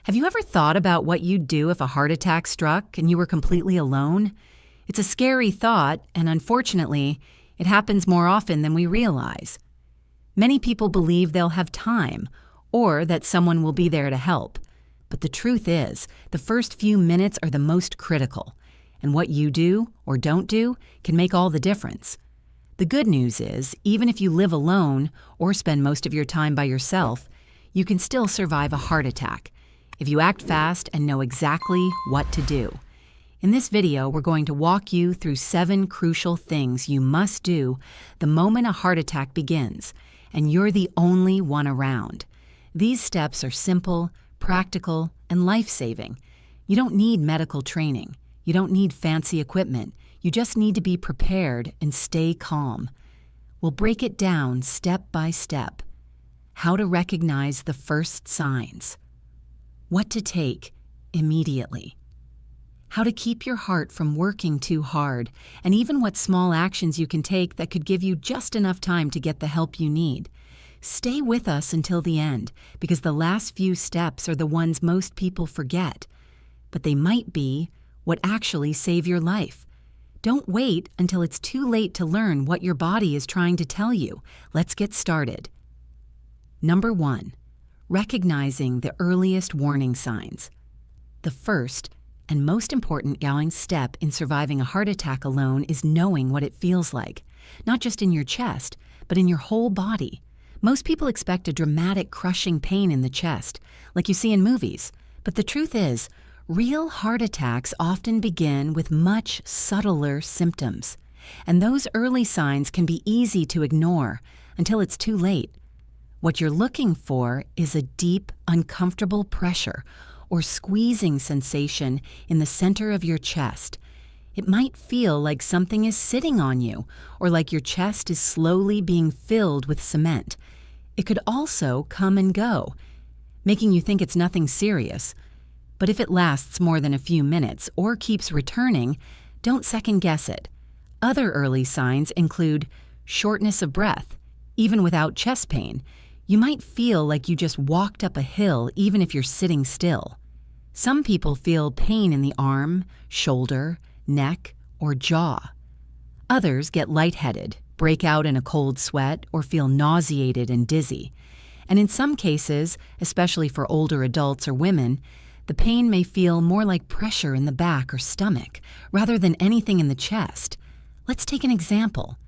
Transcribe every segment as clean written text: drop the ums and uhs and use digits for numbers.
Have you ever thought about what you'd do if a heart attack struck and you were completely alone? It's a scary thought, and unfortunately, it happens more often than we realize. Many people believe they'll have time, or that someone will be there to help. But the truth is, the first few minutes are the most critical, and what you do or don't do can make all the difference. The good news is, even if you live alone or spend most of your time by yourself, you can still survive a heart attack if you act fast and know exactly what to do. In this video, we're going to walk you through 7 crucial things you must do the moment a heart attack begins, and you're the only one around. These steps are simple, practical, and life-saving. You don't need medical training. You don't need fancy equipment. You just need to be prepared and stay calm. We'll break it down step by step. How to recognize the first signs. What to take immediately. How to keep your heart from working too hard, and even what small actions you can take that could give you just enough time to get the help you need. Stay with us until the end, because the last few steps are the ones most people forget. But they might be what actually save your life. Don't wait until it's too late to learn what your body is trying to tell you. Let's get started. Number 1. Recognizing the earliest warning signs. The first and most important step in surviving a heart attack alone is knowing what it feels like, not just in your chest, but in your whole body. Most people expect a dramatic crushing pain in the chest, like you see in movies, but the truth is, real heart attacks often begin with much subtler symptoms, and those early signs can be easy to ignore until it's too late. What you're looking for is a deep, uncomfortable pressure or squeezing sensation in the center of your chest. It might feel like something is sitting on you, or like your chest is slowly being filled with cement. It could also come and go, making you think it's nothing serious. But if it lasts more than a few minutes or keeps returning, don't second-guess it. Other early signs include shortness of breath. Even without chest pain, you might feel like you just walked up a hill even if you're sitting still. Some people feel pain in the arm, shoulder, neck, or jaw. Others get lightheaded, break out in a cold sweat, or feel nauseated and dizzy. And in some cases, especially for older adults or women, the pain may feel more like pressure in the back or stomach rather than anything in the chest. Let's take an example.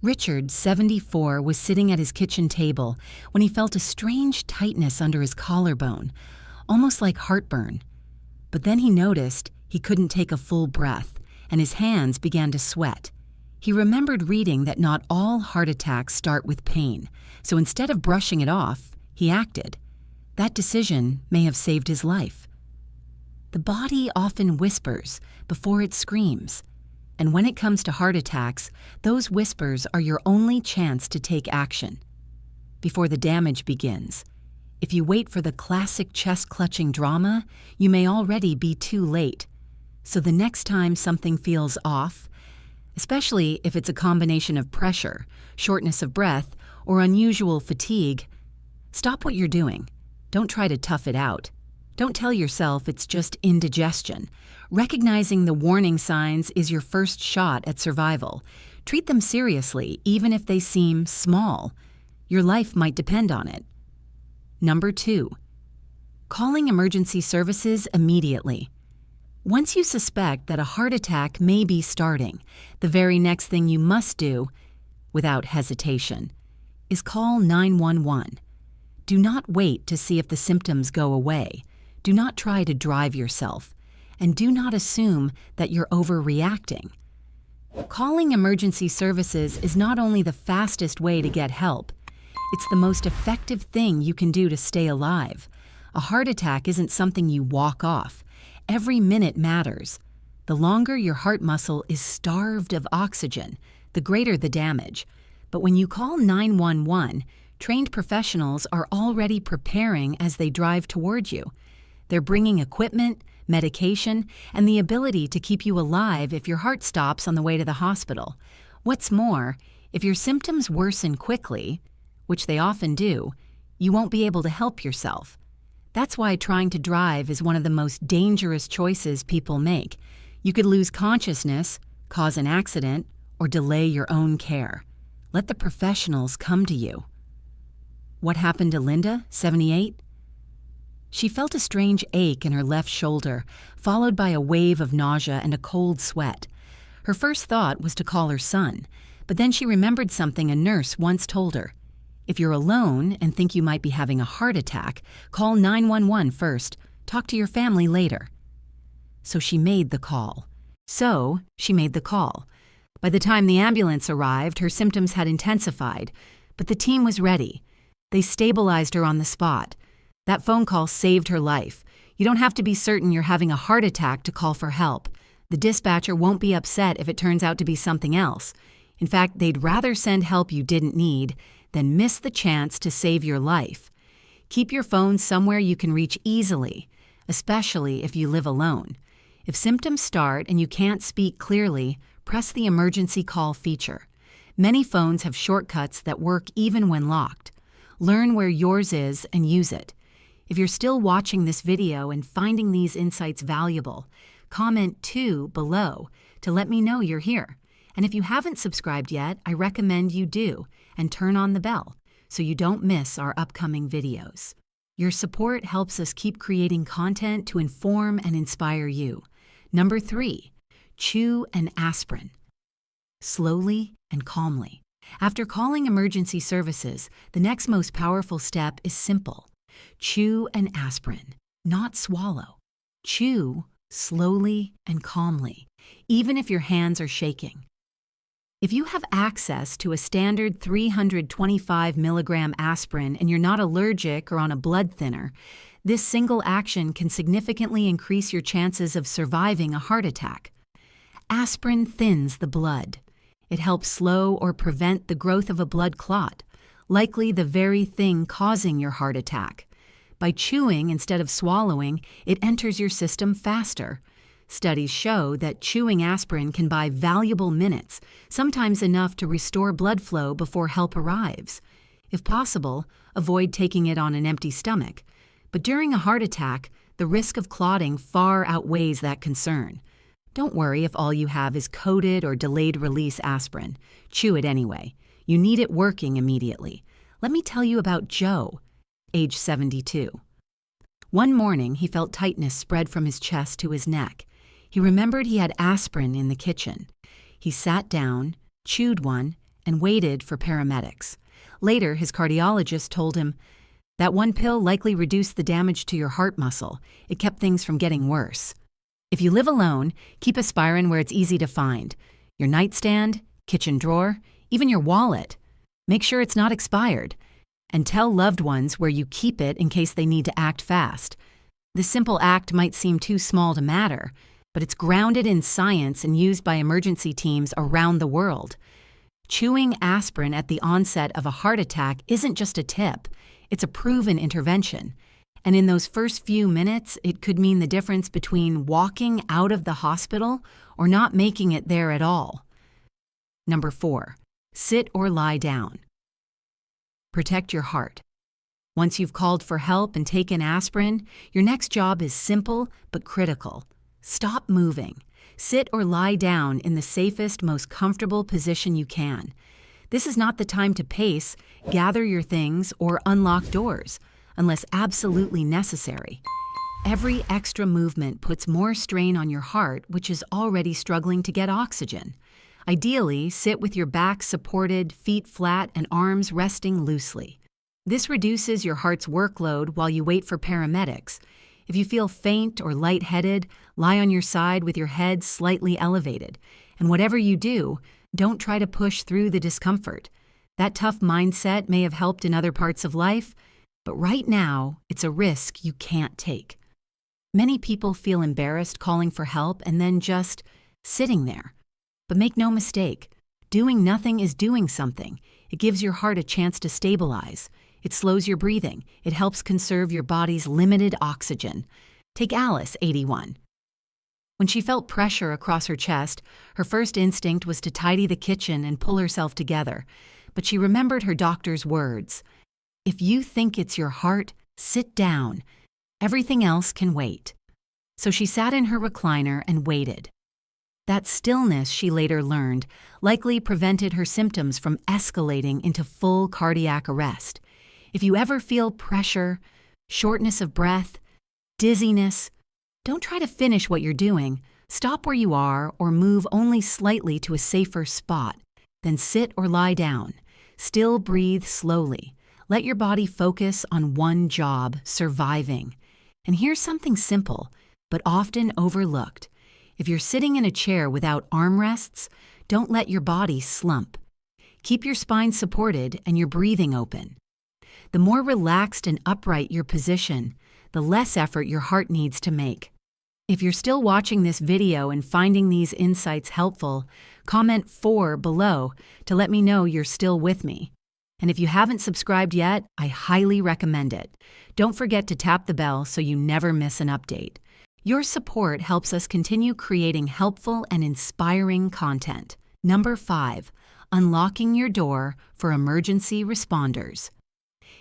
Richard, 74, was sitting at his kitchen table when he felt a strange tightness under his collarbone, almost like heartburn. But then he noticed he couldn't take a full breath, and his hands began to sweat. He remembered reading that not all heart attacks start with pain, so instead of brushing it off, he acted. That decision may have saved his life. The body often whispers before it screams. And when it comes to heart attacks, those whispers are your only chance to take action. Before the damage begins, if you wait for the classic chest-clutching drama, you may already be too late. So the next time something feels off, especially if it's a combination of pressure, shortness of breath, or unusual fatigue, stop what you're doing. Don't try to tough it out. Don't tell yourself it's just indigestion. Recognizing the warning signs is your first shot at survival. Treat them seriously, even if they seem small. Your life might depend on it. Number 2. Calling emergency services immediately. Once you suspect that a heart attack may be starting, the very next thing you must do, without hesitation, is call 911. Do not wait to see if the symptoms go away. Do not try to drive yourself, and do not assume that you're overreacting. Calling emergency services is not only the fastest way to get help, it's the most effective thing you can do to stay alive. A heart attack isn't something you walk off. Every minute matters. The longer your heart muscle is starved of oxygen, the greater the damage. But when you call 911, trained professionals are already preparing as they drive toward you. They're bringing equipment, medication, and the ability to keep you alive if your heart stops on the way to the hospital. What's more, if your symptoms worsen quickly, which they often do, you won't be able to help yourself. That's why trying to drive is one of the most dangerous choices people make. You could lose consciousness, cause an accident, or delay your own care. Let the professionals come to you. What happened to Linda, 78? She felt a strange ache in her left shoulder, followed by a wave of nausea and a cold sweat. Her first thought was to call her son, but then she remembered something a nurse once told her. If you're alone and think you might be having a heart attack, call 911 first. Talk to your family later. So she made the call. By the time the ambulance arrived, her symptoms had intensified, but the team was ready. They stabilized her on the spot. That phone call saved her life. You don't have to be certain you're having a heart attack to call for help. The dispatcher won't be upset if it turns out to be something else. In fact, they'd rather send help you didn't need than miss the chance to save your life. Keep your phone somewhere you can reach easily, especially if you live alone. If symptoms start and you can't speak clearly, press the emergency call feature. Many phones have shortcuts that work even when locked. Learn where yours is and use it. If you're still watching this video and finding these insights valuable, comment 2 below to let me know you're here. And if you haven't subscribed yet, I recommend you do, and turn on the bell so you don't miss our upcoming videos. Your support helps us keep creating content to inform and inspire you. Number 3, chew an aspirin. Slowly and calmly. After calling emergency services, the next most powerful step is simple. Chew an aspirin, not swallow. Chew slowly and calmly, even if your hands are shaking. If you have access to a standard 325 milligram aspirin and you're not allergic or on a blood thinner, this single action can significantly increase your chances of surviving a heart attack. Aspirin thins the blood. It helps slow or prevent the growth of a blood clot, likely the very thing causing your heart attack. By chewing instead of swallowing, it enters your system faster. Studies show that chewing aspirin can buy valuable minutes, sometimes enough to restore blood flow before help arrives. If possible, avoid taking it on an empty stomach. But during a heart attack, the risk of clotting far outweighs that concern. Don't worry if all you have is coated or delayed-release aspirin. Chew it anyway. You need it working immediately. Let me tell you about Joe, age 72. One morning, he felt tightness spread from his chest to his neck. He remembered he had aspirin in the kitchen. He sat down, chewed one, and waited for paramedics. Later, his cardiologist told him, "That one pill likely reduced the damage to your heart muscle. It kept things from getting worse." If you live alone, keep aspirin where it's easy to find. Your nightstand, kitchen drawer, even your wallet. Make sure it's not expired. And tell loved ones where you keep it in case they need to act fast. This simple act might seem too small to matter, but it's grounded in science and used by emergency teams around the world. Chewing aspirin at the onset of a heart attack isn't just a tip, it's a proven intervention. And in those first few minutes, it could mean the difference between walking out of the hospital or not making it there at all. Number 4, sit or lie down. Protect your heart. Once you've called for help and taken aspirin, your next job is simple but critical. Stop moving. Sit or lie down in the safest, most comfortable position you can. This is not the time to pace, gather your things, or unlock doors, unless absolutely necessary. Every extra movement puts more strain on your heart, which is already struggling to get oxygen. Ideally, sit with your back supported, feet flat, and arms resting loosely. This reduces your heart's workload while you wait for paramedics. If you feel faint or lightheaded, lie on your side with your head slightly elevated. And whatever you do, don't try to push through the discomfort. That tough mindset may have helped in other parts of life, but right now, it's a risk you can't take. Many people feel embarrassed calling for help and then just sitting there. But make no mistake, doing nothing is doing something. It gives your heart a chance to stabilize. It slows your breathing. It helps conserve your body's limited oxygen. Take Alice, 81. When she felt pressure across her chest, her first instinct was to tidy the kitchen and pull herself together. But she remembered her doctor's words. If you think it's your heart, sit down. Everything else can wait. So she sat in her recliner and waited. That stillness, she later learned, likely prevented her symptoms from escalating into full cardiac arrest. If you ever feel pressure, shortness of breath, dizziness, don't try to finish what you're doing. Stop where you are or move only slightly to a safer spot. Then sit or lie down. Still breathe slowly. Let your body focus on one job, surviving. And here's something simple, but often overlooked. If you're sitting in a chair without armrests, don't let your body slump. Keep your spine supported and your breathing open. The more relaxed and upright your position, the less effort your heart needs to make. If you're still watching this video and finding these insights helpful, comment 4 below to let me know you're still with me. And if you haven't subscribed yet, I highly recommend it. Don't forget to tap the bell so you never miss an update. Your support helps us continue creating helpful and inspiring content. Number 5, unlocking your door for emergency responders.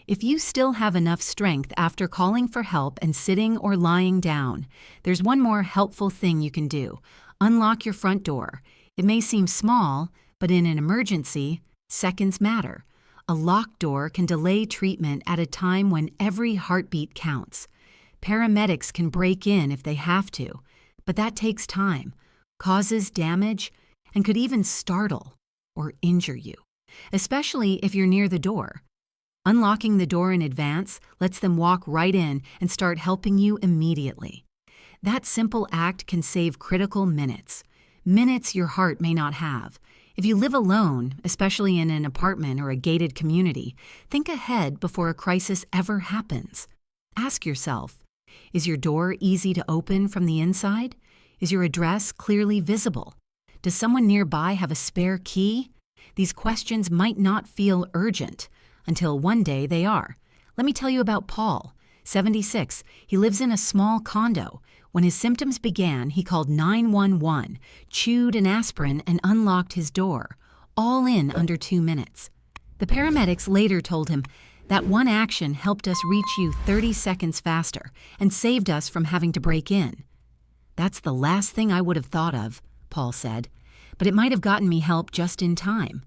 If you still have enough strength after calling for help and sitting or lying down, there's one more helpful thing you can do. Unlock your front door. It may seem small, but in an emergency, seconds matter. A locked door can delay treatment at a time when every heartbeat counts. Paramedics can break in if they have to, but that takes time, causes damage, and could even startle or injure you, especially if you're near the door. Unlocking the door in advance lets them walk right in and start helping you immediately. That simple act can save critical minutes your heart may not have. If you live alone, especially in an apartment or a gated community, think ahead before a crisis ever happens. Ask yourself, is your door easy to open from the inside? Is your address clearly visible? Does someone nearby have a spare key? These questions might not feel urgent, until one day they are. Let me tell you about Paul, 76. He lives in a small condo. When his symptoms began, he called 911, chewed an aspirin, and unlocked his door, all in under 2 minutes. The paramedics later told him that one action helped us reach you 30 seconds faster and saved us from having to break in. That's the last thing I would have thought of, Paul said, but it might have gotten me help just in time.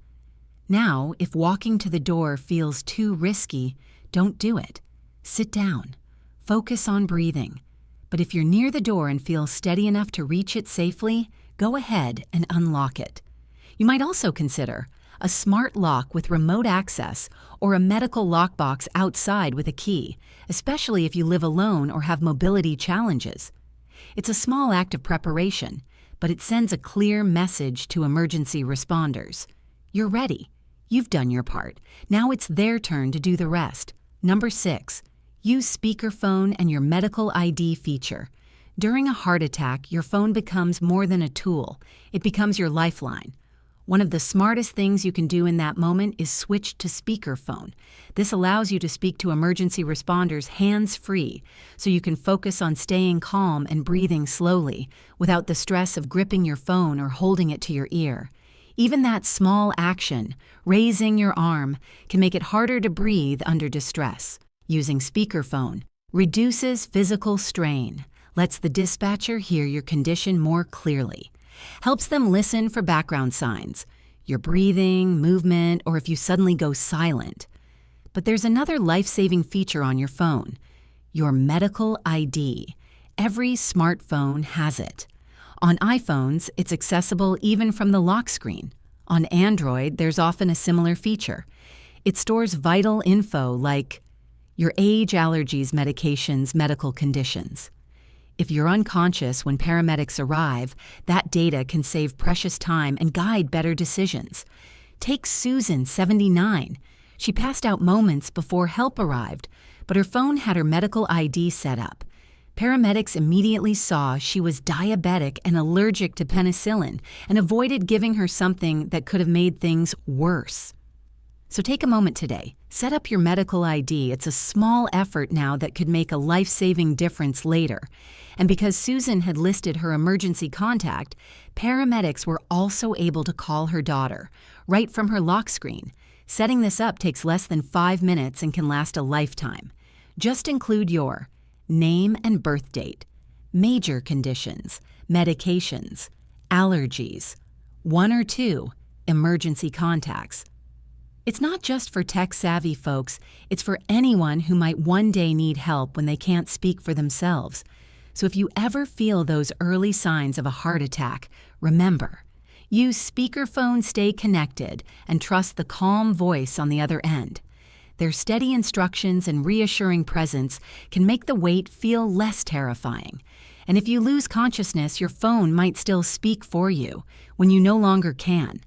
Now, if walking to the door feels too risky, don't do it. Sit down. Focus on breathing. But if you're near the door and feel steady enough to reach it safely, go ahead and unlock it. You might also consider a smart lock with remote access or a medical lockbox outside with a key, especially if you live alone or have mobility challenges. It's a small act of preparation, but it sends a clear message to emergency responders. You're ready. You've done your part. Now it's their turn to do the rest. Number 6, use speakerphone and your medical ID feature. During a heart attack, your phone becomes more than a tool. It becomes your lifeline. One of the smartest things you can do in that moment is switch to speakerphone. This allows you to speak to emergency responders hands-free, so you can focus on staying calm and breathing slowly without the stress of gripping your phone or holding it to your ear. Even that small action, raising your arm, can make it harder to breathe under distress. Using speakerphone reduces physical strain, lets the dispatcher hear your condition more clearly, helps them listen for background signs, your breathing, movement, or if you suddenly go silent. But there's another life-saving feature on your phone, your medical ID. Every smartphone has it. On iPhones, it's accessible even from the lock screen. On Android, there's often a similar feature. It stores vital info like your age, allergies, medications, medical conditions. If you're unconscious when paramedics arrive, that data can save precious time and guide better decisions. Take Susan, 79. She passed out moments before help arrived, but her phone had her medical ID set up. Paramedics immediately saw she was diabetic and allergic to penicillin and avoided giving her something that could have made things worse. So take a moment today. Set up your medical ID. It's a small effort now that could make a life-saving difference later. And because Susan had listed her emergency contact, paramedics were also able to call her daughter, right from her lock screen. Setting this up takes less than 5 minutes and can last a lifetime. Just include your name and birth date, major conditions, medications, allergies, 1 or 2 emergency contacts. It's not just for tech-savvy folks, it's for anyone who might one day need help when they can't speak for themselves. So if you ever feel those early signs of a heart attack, remember, use speakerphone, stay connected, and trust the calm voice on the other end. Their steady instructions and reassuring presence can make the wait feel less terrifying. And if you lose consciousness, your phone might still speak for you when you no longer can.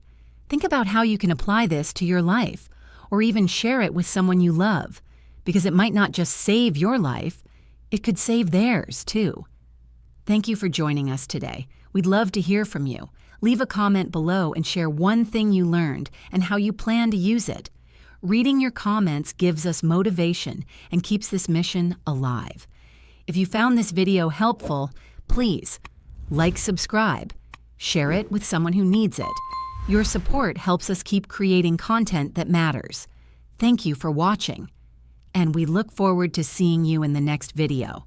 Think about how you can apply this to your life, or even share it with someone you love, because it might not just save your life, it could save theirs too. Thank you for joining us today. We'd love to hear from you. Leave a comment below and share one thing you learned and how you plan to use it. Reading your comments gives us motivation and keeps this mission alive. If you found this video helpful, please like, subscribe, share it with someone who needs it. Your support helps us keep creating content that matters. Thank you for watching, and we look forward to seeing you in the next video.